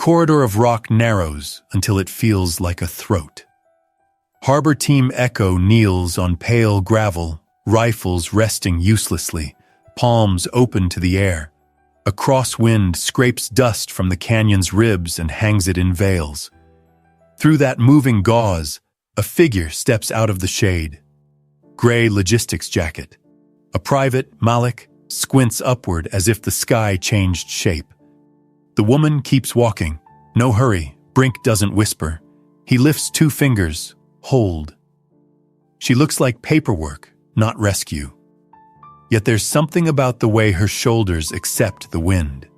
corridor of rock narrows until it feels like a throat. Harbor Team Echo kneels on pale gravel, rifles resting uselessly, palms open to the air. A crosswind scrapes dust from the canyon's ribs and hangs it in veils. Through that moving gauze, a figure steps out of the shade. Gray logistics jacket. A private, Malik, squints upward as if the sky changed shape. The woman keeps walking. No hurry, Brink doesn't whisper. He lifts 2 fingers. Hold. She looks like paperwork, not rescue. Yet there's something about the way her shoulders accept the wind.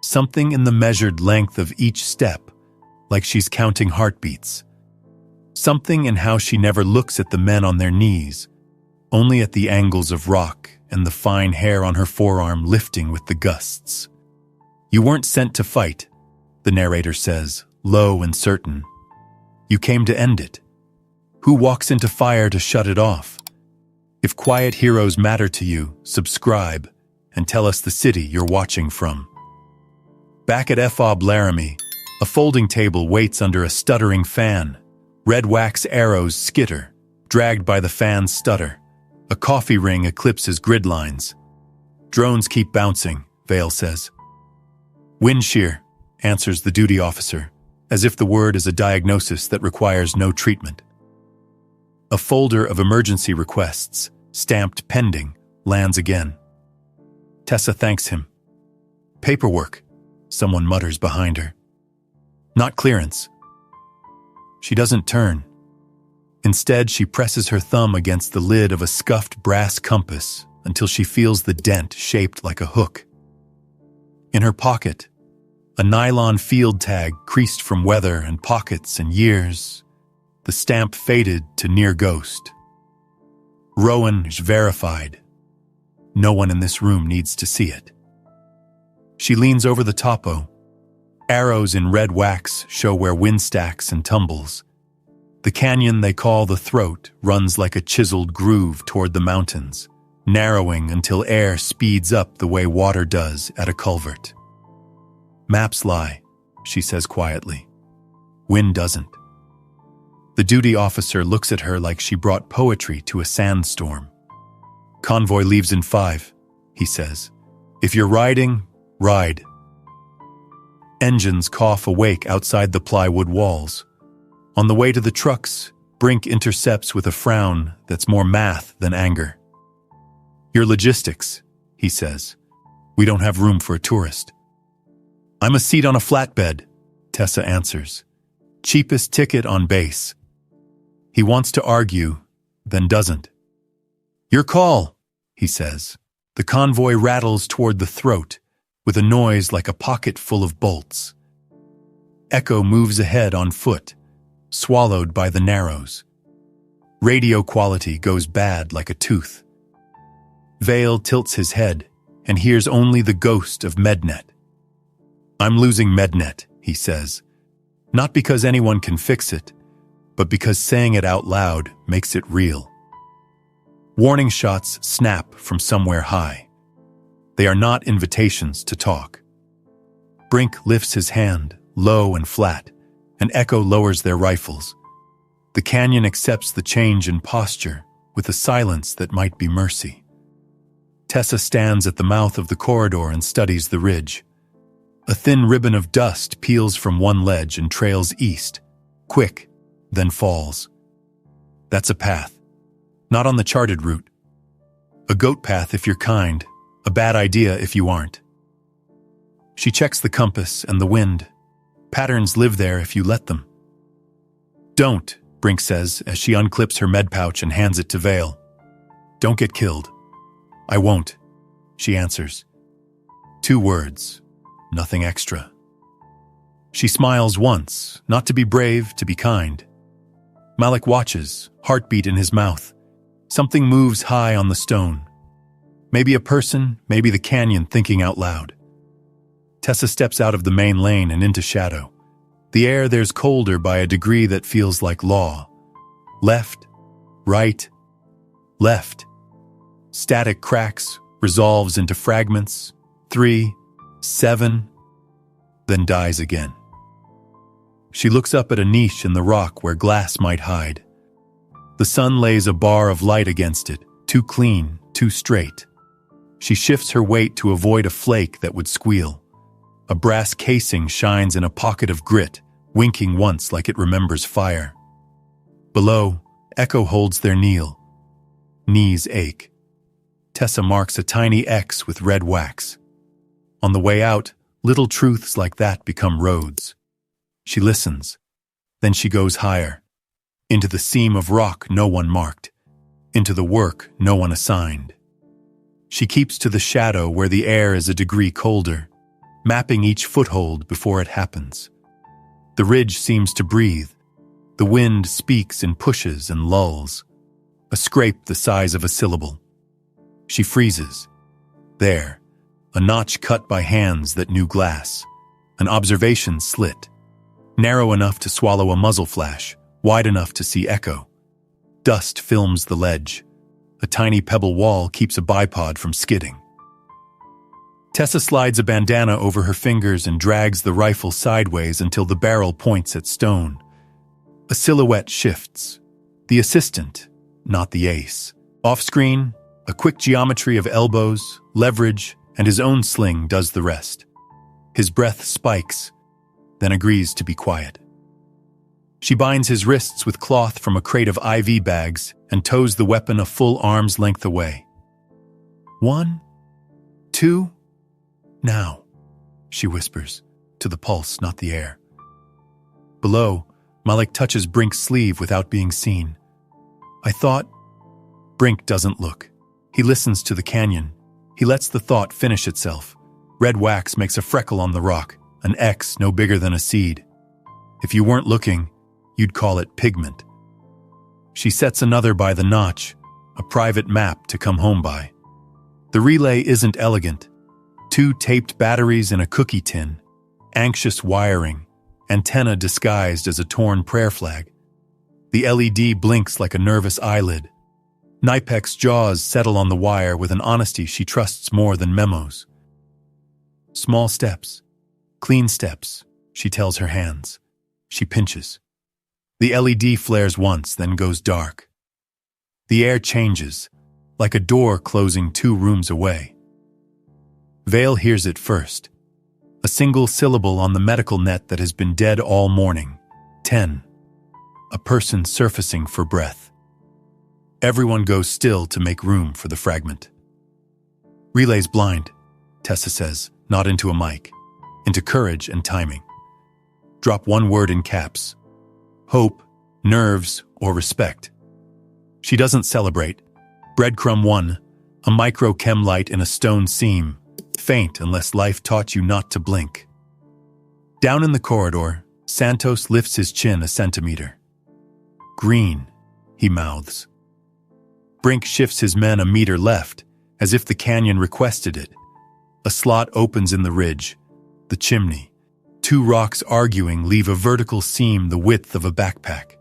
Something in the measured length of each step, like she's counting heartbeats. Something in how she never looks at the men on their knees, only at the angles of rock and the fine hair on her forearm lifting with the gusts. You weren't sent to fight, the narrator says, low and certain. You came to end it. Who walks into fire to shut it off? If quiet heroes matter to you, subscribe and tell us the city you're watching from. Back at FOB Laramie, a folding table waits under a stuttering fan. Red wax arrows skitter, dragged by the fan's stutter. A coffee ring eclipses grid lines. Drones keep bouncing, Vale says. Wind shear, answers the duty officer, as if the word is a diagnosis that requires no treatment. A folder of emergency requests, stamped pending, lands again. Tessa thanks him. Paperwork, someone mutters behind her. Not clearance. She doesn't turn. Instead, she presses her thumb against the lid of a scuffed brass compass until she feels the dent shaped like a hook. In her pocket, a nylon field tag creased from weather and pockets and years, the stamp faded to near ghost. Rowan is verified. No one in this room needs to see it. She leans over the topo. Arrows in red wax show where wind stacks and tumbles. The canyon they call the throat runs like a chiseled groove toward the mountains, narrowing until air speeds up the way water does at a culvert. Maps lie, she says quietly. Wind doesn't. The duty officer looks at her like she brought poetry to a sandstorm. Convoy leaves in 5, he says. If you're riding, ride. Engines cough awake outside the plywood walls. On the way to the trucks, Brink intercepts with a frown that's more math than anger. Your logistics, he says. We don't have room for a tourist. I'm a seat on a flatbed, Tessa answers. Cheapest ticket on base. He wants to argue, then doesn't. Your call, he says. The convoy rattles toward the throat, with a noise like a pocket full of bolts. Echo moves ahead on foot, swallowed by the narrows. Radio quality goes bad like a tooth. Vale tilts his head and hears only the ghost of Mednet. I'm losing Mednet, he says, not because anyone can fix it, but because saying it out loud makes it real. Warning shots snap from somewhere high. They are not invitations to talk. Brink lifts his hand, low and flat, and Echo lowers their rifles. The canyon accepts the change in posture with a silence that might be mercy. Tessa stands at the mouth of the corridor and studies the ridge. A thin ribbon of dust peels from one ledge and trails east, quick, then falls. That's a path. Not on the charted route. A goat path if you're kind, a bad idea if you aren't. She checks the compass and the wind. Patterns live there if you let them. Don't, Brink says as she unclips her med pouch and hands it to Vale. Don't get killed. I won't, she answers. 2 words, nothing extra. She smiles once, not to be brave, to be kind. Malik watches, heartbeat in his mouth. Something moves high on the stone. Maybe a person, maybe the canyon thinking out loud. Tessa steps out of the main lane and into shadow. The air there's colder by a degree that feels like law. Left, right, left. Static cracks, resolves into fragments. 3, 7, then dies again. She looks up at a niche in the rock where glass might hide. The sun lays a bar of light against it, too clean, too straight. She shifts her weight to avoid a flake that would squeal. A brass casing shines in a pocket of grit, winking once like it remembers fire. Below, Echo holds their kneel. Knees ache. Tessa marks a tiny X with red wax. On the way out, little truths like that become roads. She listens. Then she goes higher. Into the seam of rock no one marked. Into the work no one assigned. She keeps to the shadow where the air is a degree colder, mapping each foothold before it happens. The ridge seems to breathe. The wind speaks in pushes and lulls. A scrape the size of a syllable. She freezes. There, a notch cut by hands that knew glass. An observation slit. Narrow enough to swallow a muzzle flash, wide enough to see Echo. Dust films the ledge. A tiny pebble wall keeps a bipod from skidding. Tessa slides a bandana over her fingers and drags the rifle sideways until the barrel points at stone. A silhouette shifts. The assistant, not the ace. Off-screen, a quick geometry of elbows, leverage, and his own sling does the rest. His breath spikes, then agrees to be quiet. She binds his wrists with cloth from a crate of IV bags and tows the weapon a full arm's length away. 1, 2, now, she whispers, to the pulse, not the air. Below, Malik touches Brink's sleeve without being seen. I thought... Brink doesn't look. He listens to the canyon. He lets the thought finish itself. Red wax makes a freckle on the rock, an X no bigger than a seed. If you weren't looking, you'd call it pigment. She sets another by the notch, a private map to come home by. The relay isn't elegant. 2 taped batteries in a cookie tin, anxious wiring, antenna disguised as a torn prayer flag. The LED blinks like a nervous eyelid. Nipek's jaws settle on the wire with an honesty she trusts more than memos. Small steps, clean steps, she tells her hands. She pinches. The LED flares once, then goes dark. The air changes, like a door closing 2 rooms away. Vale hears it first. A single syllable on the medical net that has been dead all morning. 10. A person surfacing for breath. Everyone goes still to make room for the fragment. Relay's blind, Tessa says, not into a mic, into courage and timing. Drop 1 word in caps. Hope, nerves, or respect. She doesn't celebrate. Breadcrumb 1, a micro-chem light in a stone seam, faint unless life taught you not to blink. Down in the corridor, Santos lifts his chin a centimeter. Green, he mouths. Brink shifts his men a meter left, as if the canyon requested it. A slot opens in the ridge, the chimney. 2 rocks arguing leave a vertical seam the width of a backpack.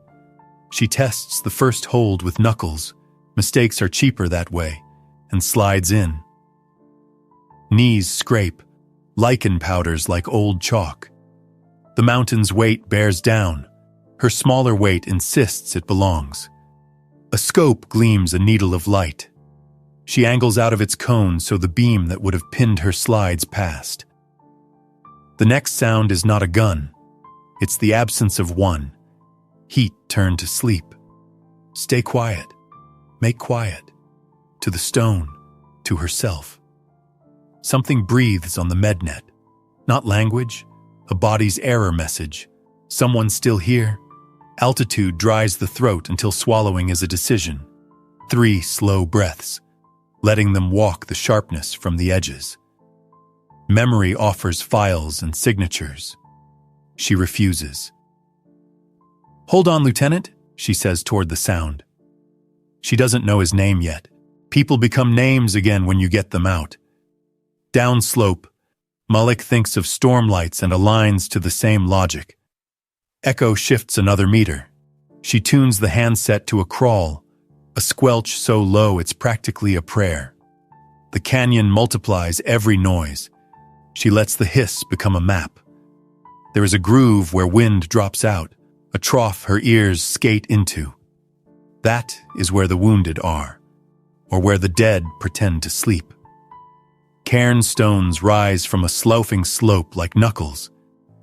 She tests the first hold with knuckles. Mistakes are cheaper that way, and slides in. Knees scrape, lichen powders like old chalk. The mountain's weight bears down. Her smaller weight insists it belongs. A scope gleams a needle of light. She angles out of its cone so the beam that would have pinned her slides past. The next sound is not a gun. It's the absence of one. Heat turned to sleep. Stay quiet. Make quiet. To the stone. To herself. Something breathes on the mednet. Not language. A body's error message. Someone still here? Altitude dries the throat until swallowing is a decision. 3 slow breaths, letting them walk the sharpness from the edges. Memory offers files and signatures. She refuses. Hold on, Lieutenant, she says toward the sound. She doesn't know his name yet. People become names again when you get them out. Downslope, Malik thinks of stormlights and aligns to the same logic. Echo shifts another meter. She tunes the handset to a crawl, a squelch so low it's practically a prayer. The canyon multiplies every noise. She lets the hiss become a map. There is a groove where wind drops out, a trough her ears skate into. That is where the wounded are, or where the dead pretend to sleep. Cairn stones rise from a sloughing slope like knuckles,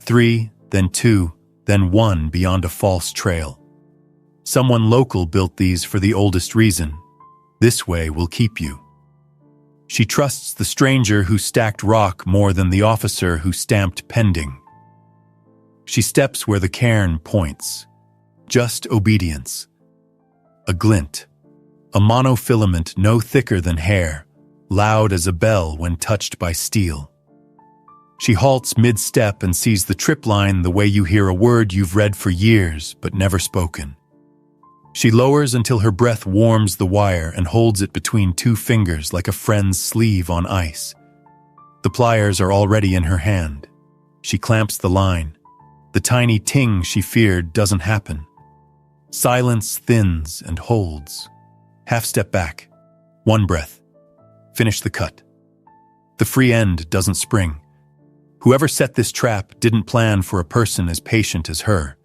3, then 2, then 1 beyond a false trail. Someone local built these for the oldest reason. This way will keep you. She trusts the stranger who stacked rock more than the officer who stamped pending. She steps where the cairn points. Just obedience. A glint. A monofilament no thicker than hair, loud as a bell when touched by steel. She halts mid-step and sees the trip line the way you hear a word you've read for years but never spoken. She lowers until her breath warms the wire and holds it between two fingers like a friend's sleeve on ice. The pliers are already in her hand. She clamps the line. The tiny ting she feared doesn't happen. Silence thins and holds. Half step back. One breath. Finish the cut. The free end doesn't spring. Whoever set this trap didn't plan for a person as patient as her.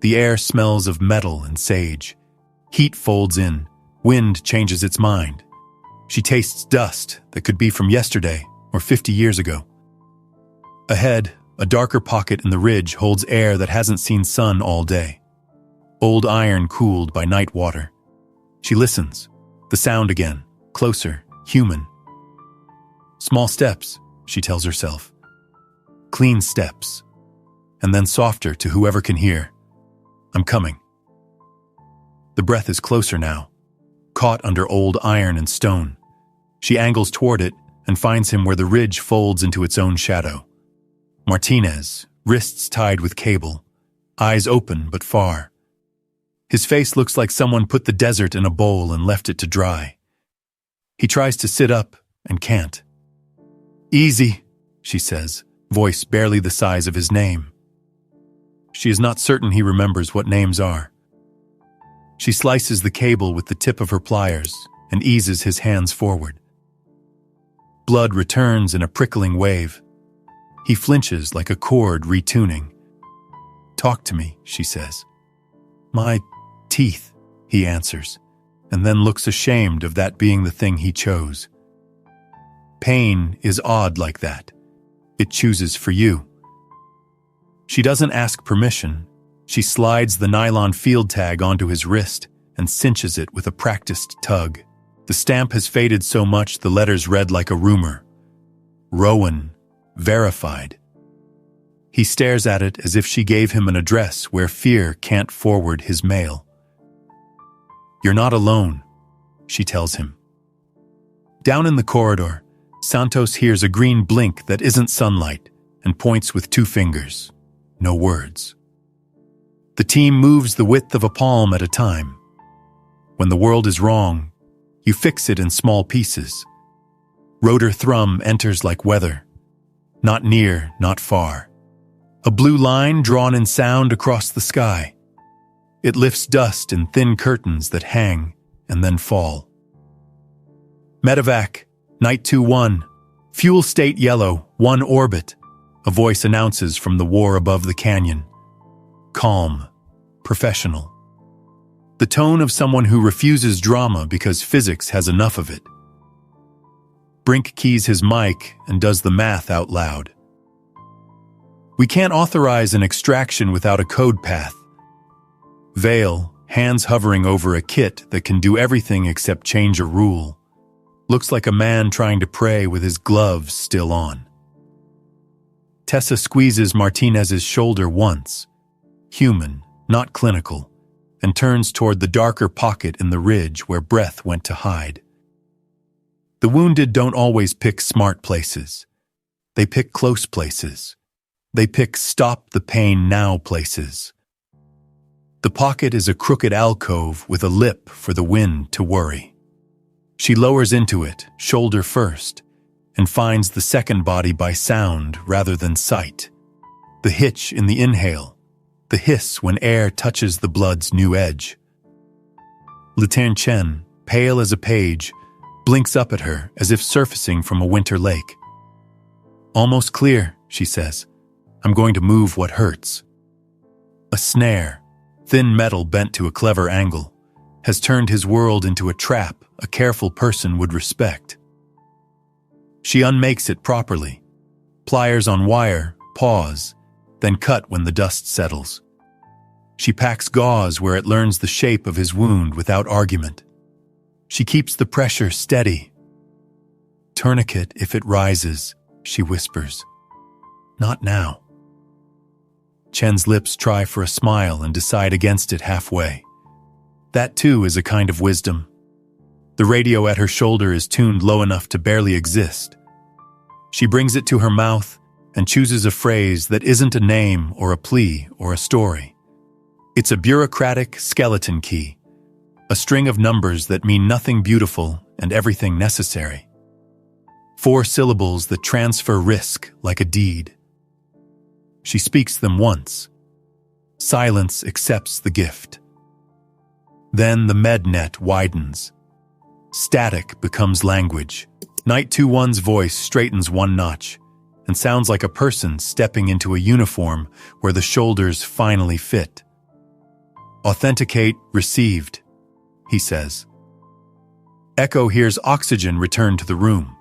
The air smells of metal and sage. Heat folds in. Wind changes its mind. She tastes dust that could be from yesterday or 50 years ago. Ahead, a darker pocket in the ridge holds air that hasn't seen sun all day. Old iron cooled by night water. She listens. The sound again. Closer. Human. Small steps, she tells herself. Clean steps. And then softer to whoever can hear. I'm coming. The breath is closer now. Caught under old iron and stone. She angles toward it and finds him where the ridge folds into its own shadow. Martinez, wrists tied with cable, eyes open but far. His face looks like someone put the desert in a bowl and left it to dry. He tries to sit up and can't. Easy, she says, voice barely the size of his name. She is not certain he remembers what names are. She slices the cable with the tip of her pliers and eases his hands forward. Blood returns in a prickling wave. He flinches like a cord retuning. Talk to me, she says. My teeth, he answers, and then looks ashamed of that being the thing he chose. Pain is odd like that. It chooses for you. She doesn't ask permission. She slides the nylon field tag onto his wrist and cinches it with a practiced tug. The stamp has faded so much the letters read like a rumor. Rowan. Verified. He stares at it as if she gave him an address where fear can't forward his mail. You're not alone, she tells him. Down in the corridor, Santos hears a green blink that isn't sunlight and points with 2 fingers. No words. The team moves the width of a palm at a time. When the world is wrong, you fix it in small pieces. Rotor thrum enters like weather. Not near, not far. A blue line drawn in sound across the sky. It lifts dust in thin curtains that hang and then fall. Medevac, Night 2-1, fuel state yellow, 1 orbit, a voice announces from the war above the canyon. Calm, professional. The tone of someone who refuses drama because physics has enough of it. Brink keys his mic and does the math out loud. We can't authorize an extraction without a code path. Vale, hands hovering over a kit that can do everything except change a rule. Looks like a man trying to pray with his gloves still on. Tessa squeezes Martinez's shoulder once, human, not clinical, and turns toward the darker pocket in the ridge where breath went to hide. The wounded don't always pick smart places. They pick close places. They pick stop the pain now places. The pocket is a crooked alcove with a lip for the wind to worry. She lowers into it, shoulder first, and finds the second body by sound rather than sight. The hitch in the inhale, the hiss when air touches the blood's new edge. Lieutenant Chen, pale as a page, blinks up at her as if surfacing from a winter lake. Almost clear, she says. I'm going to move what hurts. A snare, thin metal bent to a clever angle, has turned his world into a trap a careful person would respect. She unmakes it properly. Pliers on wire, pause, then cut when the dust settles. She packs gauze where it learns the shape of his wound without argument. She keeps the pressure steady. Tourniquet if it rises, she whispers. Not now. Chen's lips try for a smile and decide against it halfway. That too is a kind of wisdom. The radio at her shoulder is tuned low enough to barely exist. She brings it to her mouth and chooses a phrase that isn't a name or a plea or a story. It's a bureaucratic skeleton key, a string of numbers that mean nothing beautiful and everything necessary. 4 syllables that transfer risk like a deed. She speaks them once. Silence accepts the gift. Then the med net widens. Static becomes language. Night 2-1's voice straightens one notch and sounds like a person stepping into a uniform where the shoulders finally fit. Authenticate received, he says. Echo hears oxygen return to the room.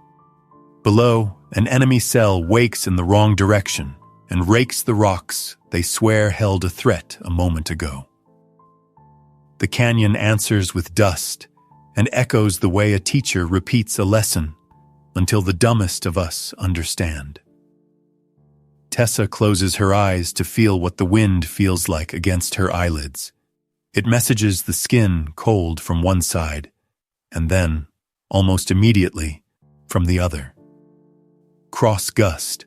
Below, an enemy cell wakes in the wrong direction and rakes the rocks they swear held a threat a moment ago. The canyon answers with dust and echoes the way a teacher repeats a lesson until the dumbest of us understand. Tessa closes her eyes to feel what the wind feels like against her eyelids. It messages the skin cold from one side, and then, almost immediately, from the other. Cross gust.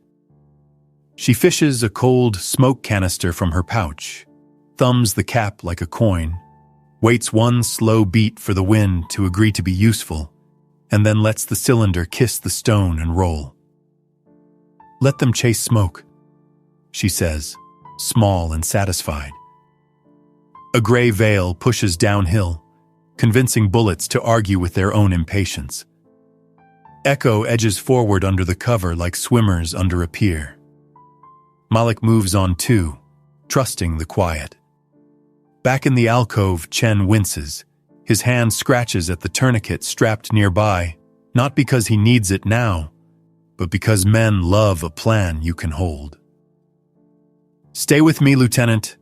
She fishes a cold smoke canister from her pouch, thumbs the cap like a coin, waits one slow beat for the wind to agree to be useful, and then lets the cylinder kiss the stone and roll. Let them chase smoke, she says, small and satisfied. A gray veil pushes downhill, convincing bullets to argue with their own impatience. Echo edges forward under the cover like swimmers under a pier. Malik moves on too, trusting the quiet. Back in the alcove, Chen winces. His hand scratches at the tourniquet strapped nearby, not because he needs it now, but because men love a plan you can hold. Stay with me, Lieutenant,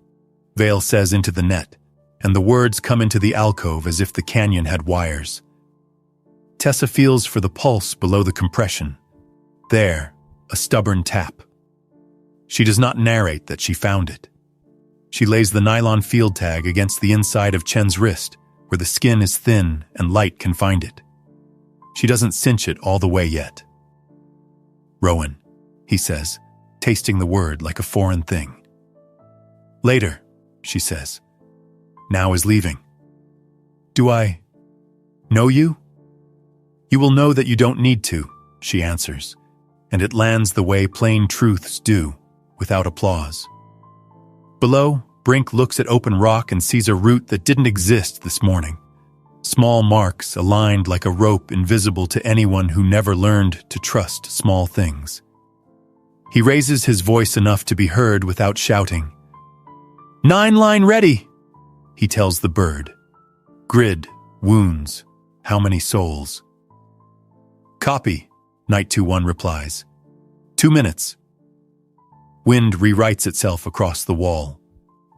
Vale says into the net, and the words come into the alcove as if the canyon had wires. Tessa feels for the pulse below the compression. There, a stubborn tap. She does not narrate that she found it. She lays the nylon field tag against the inside of Chen's wrist, where the skin is thin and light can find it. She doesn't cinch it all the way yet. Rowan, he says, tasting the word like a foreign thing. Later, she says. Now is leaving. Do I know you? You will know that you don't need to, she answers, and it lands the way plain truths do, without applause. Below, Brink looks at open rock and sees a route that didn't exist this morning. Small marks aligned like a rope invisible to anyone who never learned to trust small things. He raises his voice enough to be heard without shouting. 9 line ready, he tells the bird. Grid, wounds, how many souls? Copy, Night 2-1 replies. 2 minutes. Wind rewrites itself across the wall.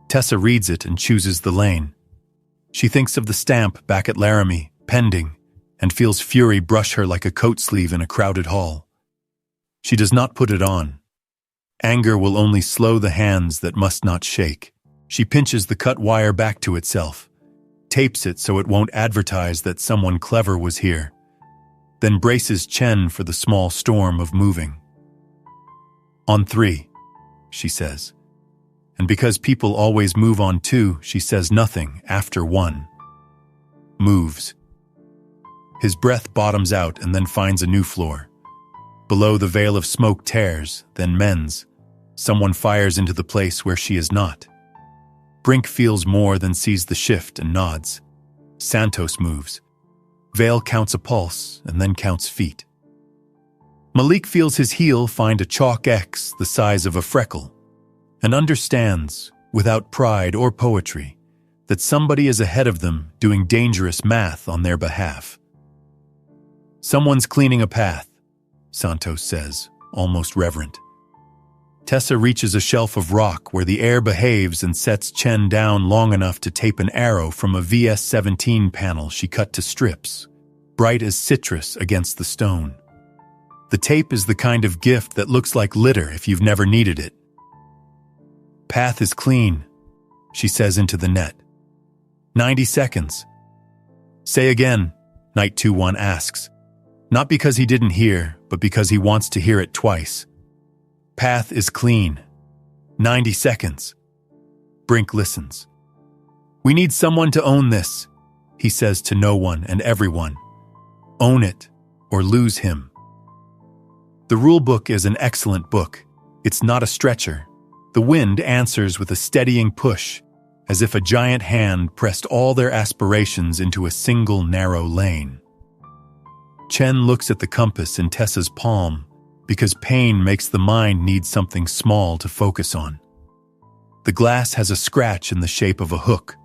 Tessa reads it and chooses the lane. She thinks of the stamp back at Laramie, pending, and feels fury brush her like a coat sleeve in a crowded hall. She does not put it on. Anger will only slow the hands that must not shake. She pinches the cut wire back to itself, tapes it so it won't advertise that someone clever was here, then braces Chen for the small storm of moving. On 3, she says. And because people always move on 2, she says nothing after 1. Moves. His breath bottoms out and then finds a new floor. Below, the veil of smoke tears, then mends. Someone fires into the place where she is not. Brink feels more than sees the shift and nods. Santos moves. Vale counts a pulse and then counts feet. Malik feels his heel find a chalk X the size of a freckle and understands, without pride or poetry, that somebody is ahead of them doing dangerous math on their behalf. "Someone's cleaning a path," Santos says, almost reverent. Tessa reaches a shelf of rock where the air behaves and sets Chen down long enough to tape an arrow from a VS-17 panel she cut to strips, bright as citrus against the stone. The tape is the kind of gift that looks like litter if you've never needed it. "Path is clean," she says into the net. 90 seconds. "Say again," Knight 2-1 asks, not because he didn't hear, but because he wants to hear it twice. "Path is clean. 90 seconds. Brink listens. "We need someone to own this," he says to no one and everyone. "Own it, or lose him." The rulebook is an excellent book. It's not a stretcher. The wind answers with a steadying push, as if a giant hand pressed all their aspirations into a single narrow lane. Chen looks at the compass in Tessa's palm, because pain makes the mind need something small to focus on. The glass has a scratch in the shape of a hook.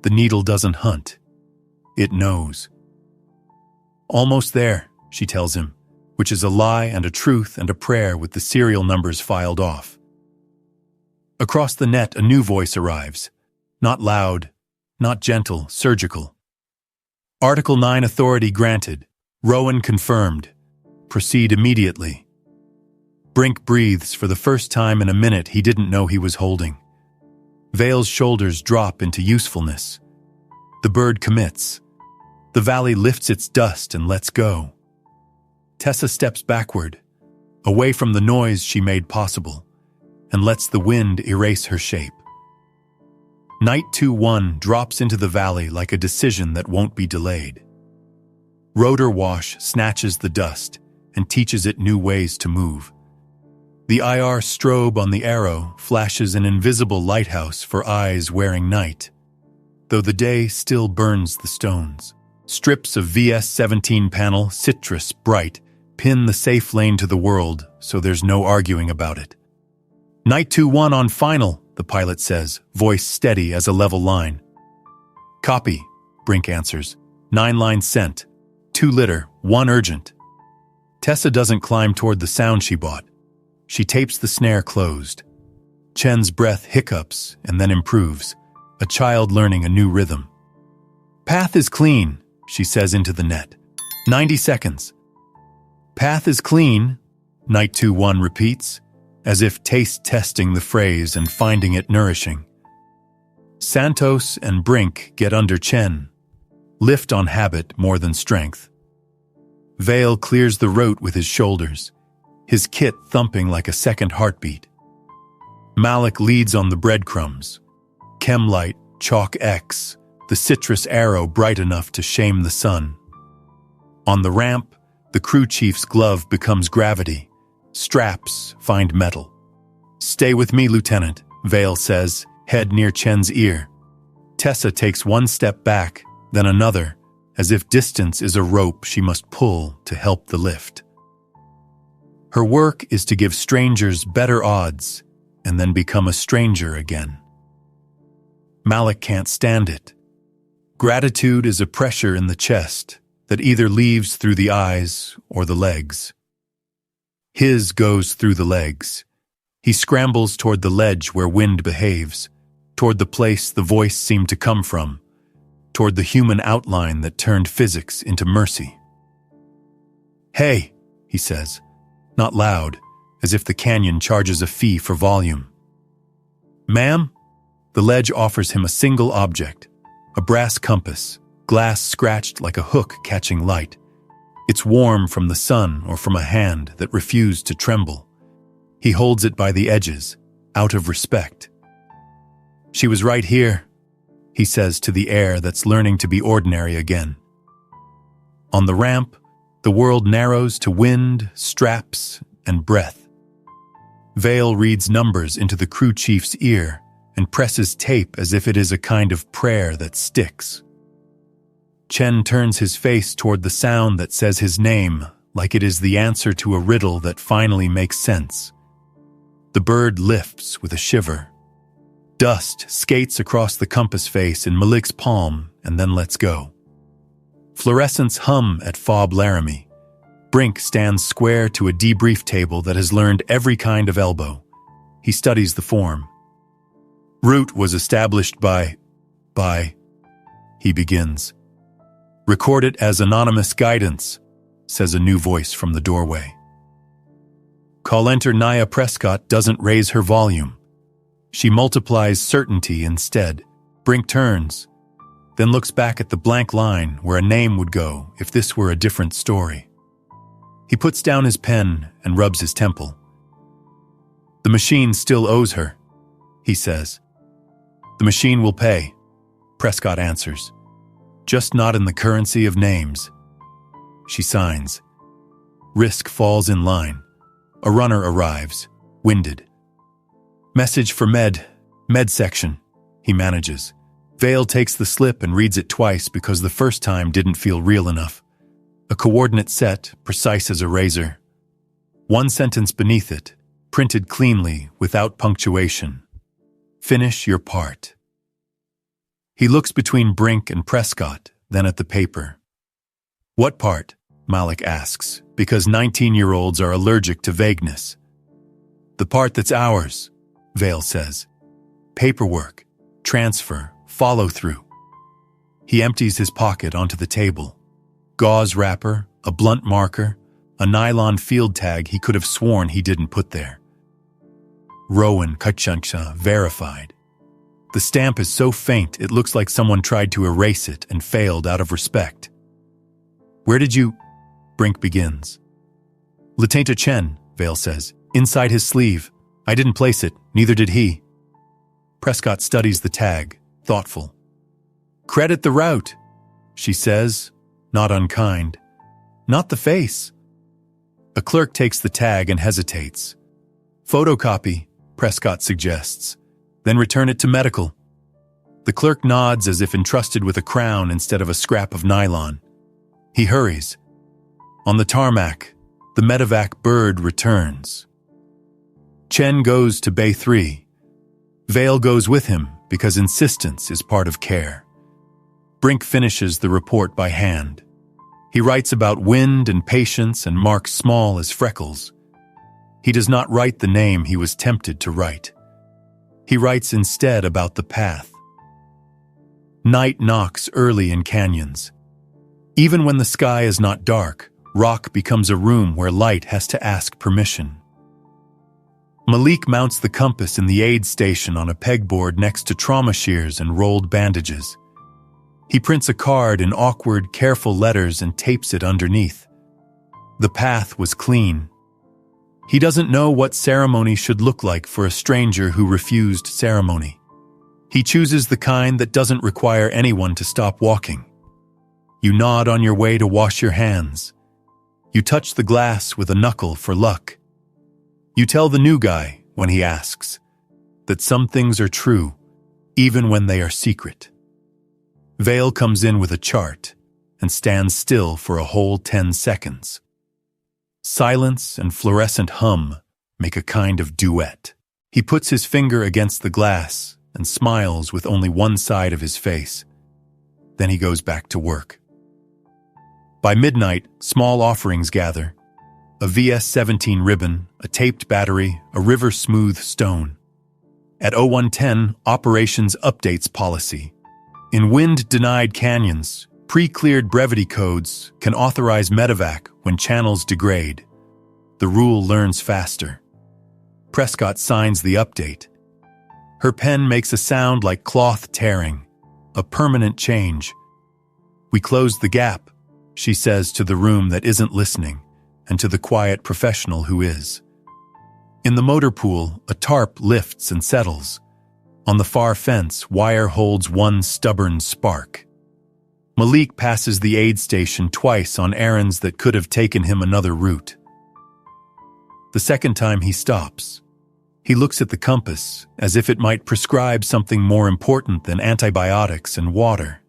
The needle doesn't hunt. It knows. "Almost there," she tells him, which is a lie and a truth and a prayer with the serial numbers filed off. Across the net, a new voice arrives. Not loud, not gentle, surgical. "Article 9 authority granted. Rowan confirmed. Proceed immediately." Brink breathes for the first time in a minute he didn't know he was holding. Vale's shoulders drop into usefulness. The bird commits. The valley lifts its dust and lets go. Tessa steps backward, away from the noise she made possible, and lets the wind erase her shape. Knight 2-1 drops into the valley like a decision that won't be delayed. Rotor wash snatches the dust and teaches it new ways to move. The IR strobe on the arrow flashes an invisible lighthouse for eyes wearing night, though the day still burns the stones. Strips of VS-17 panel, citrus bright, pin the safe lane to the world, so there's no arguing about it. "Knight 2-1 on final," the pilot says, voice steady as a level line. "Copy," Brink answers. 9 lines sent. 2 litter, 1 urgent. Tessa doesn't climb toward the sound she bought. She tapes the snare closed. Chen's breath hiccups and then improves, a child learning a new rhythm. "Path is clean," she says into the net. 90 seconds. "Path is clean," Knight 2-1 repeats, as if taste testing the phrase and finding it nourishing. Santos and Brink get under Chen, lift on habit more than strength. Vale clears the rote with his shoulders, his kit thumping like a second heartbeat. Malik leads on the breadcrumbs. Chemlight, chalk X, the citrus arrow bright enough to shame the sun. On the ramp, the crew chief's glove becomes gravity. Straps find metal. "Stay with me, Lieutenant," Vale says, head near Chen's ear. Tessa takes one step back, then another, as if distance is a rope she must pull to help the lift. Her work is to give strangers better odds and then become a stranger again. Malik can't stand it. Gratitude is a pressure in the chest that either leaves through the eyes or the legs. His goes through the legs. He scrambles toward the ledge where wind behaves, toward the place the voice seemed to come from, toward the human outline that turned physics into mercy. "Hey," he says, not loud, as if the canyon charges a fee for volume. "Ma'am?" The ledge offers him a single object, a brass compass, glass scratched like a hook catching light. It's warm from the sun or from a hand that refused to tremble. He holds it by the edges, out of respect. "She was right here," he says to the air that's learning to be ordinary again. On the ramp, the world narrows to wind, straps, and breath. Vale reads numbers into the crew chief's ear and presses tape as if it is a kind of prayer that sticks. Chen turns his face toward the sound that says his name, like it is the answer to a riddle that finally makes sense. The bird lifts with a shiver. Dust skates across the compass face in Malik's palm and then lets go. Fluorescents hum at Fob Laramie. Brink stands square to a debrief table that has learned every kind of elbow. He studies the form. Route was established by, he begins. Record it as anonymous guidance, says a new voice from the doorway. Call-enter Nia Prescott doesn't raise her volume. She multiplies certainty instead. Brink turns, then looks back at the blank line where a name would go if this were a different story. He puts down his pen and rubs his temple. The machine still owes her, he says. The machine will pay, Prescott answers. Just not in the currency of names. She signs. Risk falls in line. A runner arrives, winded. Message for med section, he manages. Vale takes the slip and reads it twice because the first time didn't feel real enough. A coordinate set, precise as a razor. One sentence beneath it, printed cleanly, without punctuation. Finish your part. He looks between Brink and Prescott, then at the paper. What part? Malik asks, because 19-year-olds are allergic to vagueness. The part that's ours, Vale says. Paperwork, transfer, follow-through. He empties his pocket onto the table. Gauze wrapper, a blunt marker, a nylon field tag he could have sworn he didn't put there. Rowan Kachansha verified. The stamp is so faint it looks like someone tried to erase it and failed out of respect. Where did you... Brink begins. Lieutenant Chen, Vale says, inside his sleeve. I didn't place it, neither did he. Prescott studies the tag, thoughtful. Credit the route, she says, not unkind. Not the face. A clerk takes the tag and hesitates. Photocopy, Prescott suggests, then return it to medical. The clerk nods as if entrusted with a crown instead of a scrap of nylon. He hurries. On the tarmac, the medevac bird returns. Chen goes to Bay 3. Vale goes with him because insistence is part of care. Brink finishes the report by hand. He writes about wind and patience and marks small as freckles. He does not write the name he was tempted to write. He writes instead about the path. Night knocks early in canyons. Even when the sky is not dark, rock becomes a room where light has to ask permission. Malik mounts the compass in the aid station on a pegboard next to trauma shears and rolled bandages. He prints a card in awkward, careful letters and tapes it underneath. The path was clean. He doesn't know what ceremony should look like for a stranger who refused ceremony. He chooses the kind that doesn't require anyone to stop walking. You nod on your way to wash your hands. You touch the glass with a knuckle for luck. You tell the new guy, when he asks, that some things are true, even when they are secret. Vale comes in with a chart and stands still for a whole 10 seconds. Silence and fluorescent hum make a kind of duet. He puts his finger against the glass and smiles with only one side of his face. Then he goes back to work. By midnight, small offerings gather. A VS-17 ribbon, a taped battery, a river-smooth stone. At 0110, operations updates policy. In wind-denied canyons, pre-cleared brevity codes can authorize medevac when channels degrade. The rule learns faster. Prescott signs the update. Her pen makes a sound like cloth tearing, a permanent change. We closed the gap, she says to the room that isn't listening, and to the quiet professional who is. In the motor pool, a tarp lifts and settles. On the far fence, wire holds one stubborn spark. Malik passes the aid station twice on errands that could have taken him another route. The second time he stops. He looks at the compass as if it might prescribe something more important than antibiotics and water.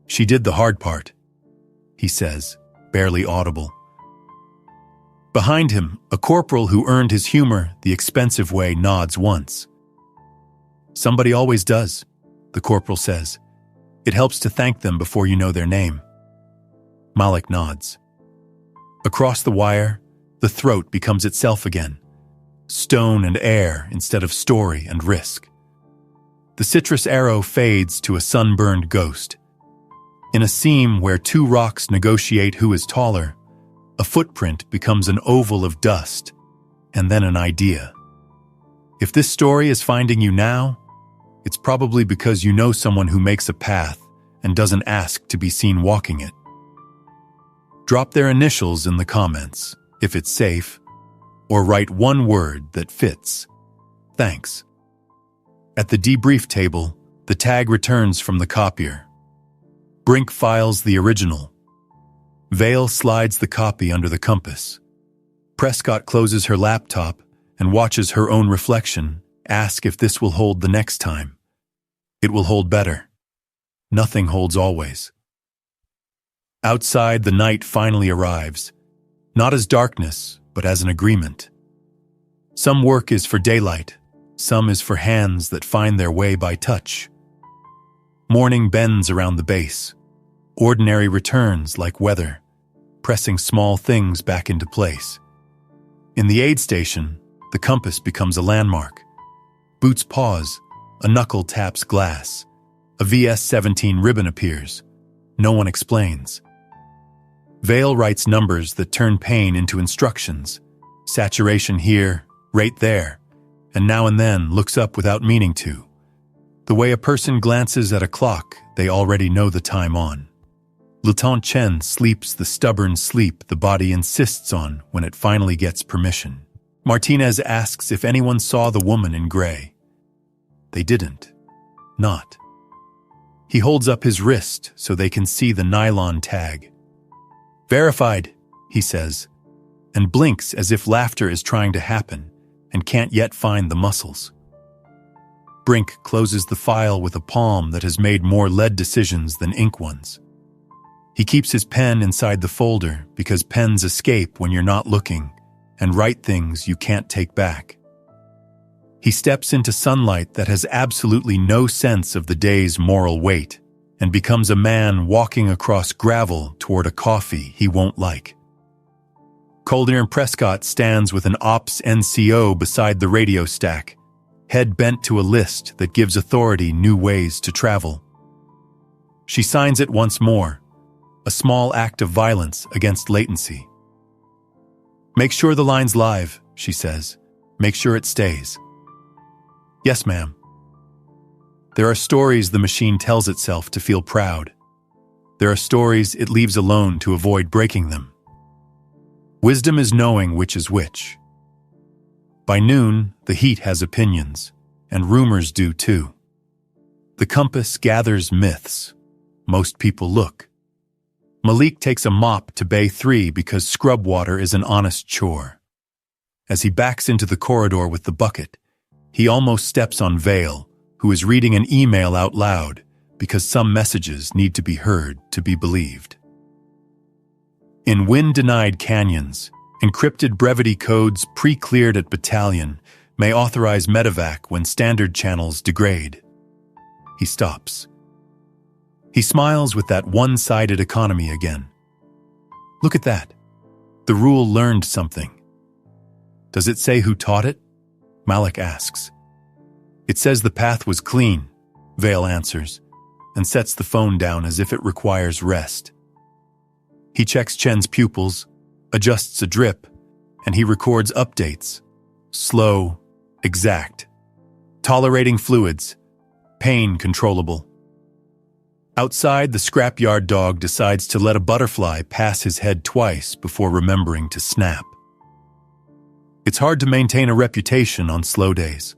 She did the hard part, he says, barely audible. Behind him, a corporal who earned his humor the expensive way nods once. "Somebody always does," the corporal says. "It helps to thank them before you know their name." Malik nods. Across the wire, the throat becomes itself again. Stone and air instead of story and risk. The citrus arrow fades to a sunburned ghost. In a seam where two rocks negotiate who is taller, a footprint becomes an oval of dust, and then an idea. If this story is finding you now, it's probably because you know someone who makes a path and doesn't ask to be seen walking it. Drop their initials in the comments, if it's safe, or write one word that fits. Thanks. At the debrief table, the tag returns from the copier. Brink files the original. Vale slides the copy under the compass. Prescott closes her laptop and watches her own reflection, ask if this will hold the next time. It will hold better. Nothing holds always. Outside, the night finally arrives, not as darkness, but as an agreement. Some work is for daylight, some is for hands that find their way by touch. Morning bends around the base. Ordinary returns like weather, pressing small things back into place. In the aid station, the compass becomes a landmark. Boots pause, a knuckle taps glass. A VS-17 ribbon appears. No one explains. Vale writes numbers that turn pain into instructions. Saturation here, rate there, and now and then looks up without meaning to. The way a person glances at a clock, they already know the time on. Lieutenant Chen sleeps the stubborn sleep the body insists on when it finally gets permission. Martinez asks if anyone saw the woman in gray. They didn't. Not. He holds up his wrist so they can see the nylon tag. "Verified," he says, and blinks as if laughter is trying to happen and can't yet find the muscles. Brink closes the file with a palm that has made more lead decisions than ink ones. He keeps his pen inside the folder because pens escape when you're not looking and write things you can't take back. He steps into sunlight that has absolutely no sense of the day's moral weight and becomes a man walking across gravel toward a coffee he won't like. Calder and Prescott stands with an Ops NCO beside the radio stack, head bent to a list that gives authority new ways to travel. She signs it once more, a small act of violence against latency. "Make sure the line's live," she says. "Make sure it stays." "Yes, ma'am." There are stories the machine tells itself to feel proud. There are stories it leaves alone to avoid breaking them. Wisdom is knowing which is which. By noon, the heat has opinions, and rumors do too. The compass gathers myths. Most people look. Malik takes a mop to Bay 3 because scrub water is an honest chore. As he backs into the corridor with the bucket, he almost steps on Vale, who is reading an email out loud because some messages need to be heard to be believed. In wind-denied canyons, encrypted brevity codes pre-cleared at battalion may authorize medevac when standard channels degrade. He stops. He smiles with that one-sided economy again. Look at that. The rule learned something. Does it say who taught it? Malik asks. It says the path was clean, Vale answers, and sets the phone down as if it requires rest. He checks Chen's pupils, adjusts a drip, and he records updates. Slow, exact. Tolerating fluids. Pain controllable. Outside, the scrapyard dog decides to let a butterfly pass his head twice before remembering to snap. It's hard to maintain a reputation on slow days.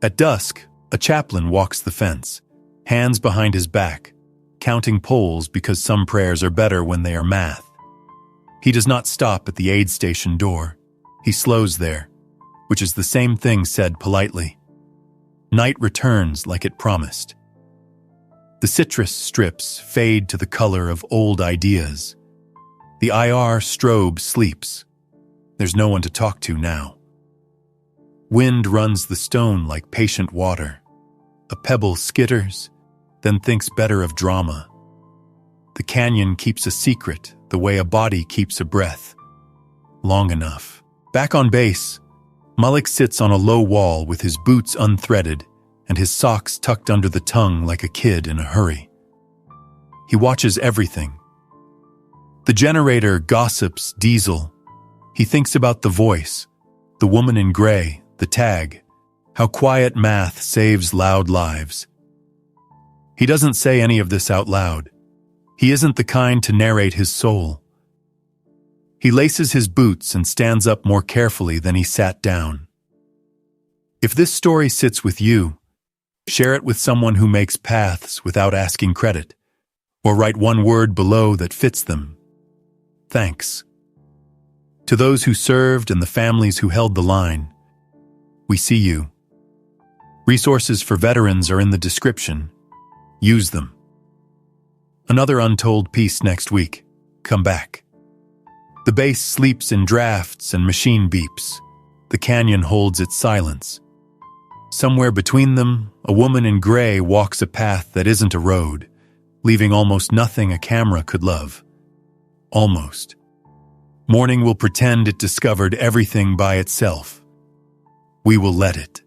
At dusk, a chaplain walks the fence, hands behind his back, counting polls because some prayers are better when they are math. He does not stop at the aid station door. He slows there, which is the same thing said politely. Night returns like it promised. The citrus strips fade to the color of old ideas. The IR strobe sleeps. There's no one to talk to now. Wind runs the stone like patient water. A pebble skitters, then thinks better of drama. The canyon keeps a secret the way a body keeps a breath. Long enough. Back on base, Malik sits on a low wall with his boots unthreaded and his socks tucked under the tongue like a kid in a hurry. He watches everything. The generator gossips diesel. He thinks about the voice, the woman in gray, the tag, how quiet math saves loud lives. He doesn't say any of this out loud. He isn't the kind to narrate his soul. He laces his boots and stands up more carefully than he sat down. If this story sits with you, share it with someone who makes paths without asking credit, or write one word below that fits them. Thanks. To those who served and the families who held the line, we see you. Resources for veterans are in the description. Use them. Another untold piece next week. Come back. The base sleeps in drafts and machine beeps. The canyon holds its silence. Somewhere between them, a woman in gray walks a path that isn't a road, leaving almost nothing a camera could love. Almost. Morning will pretend it discovered everything by itself. We will let it.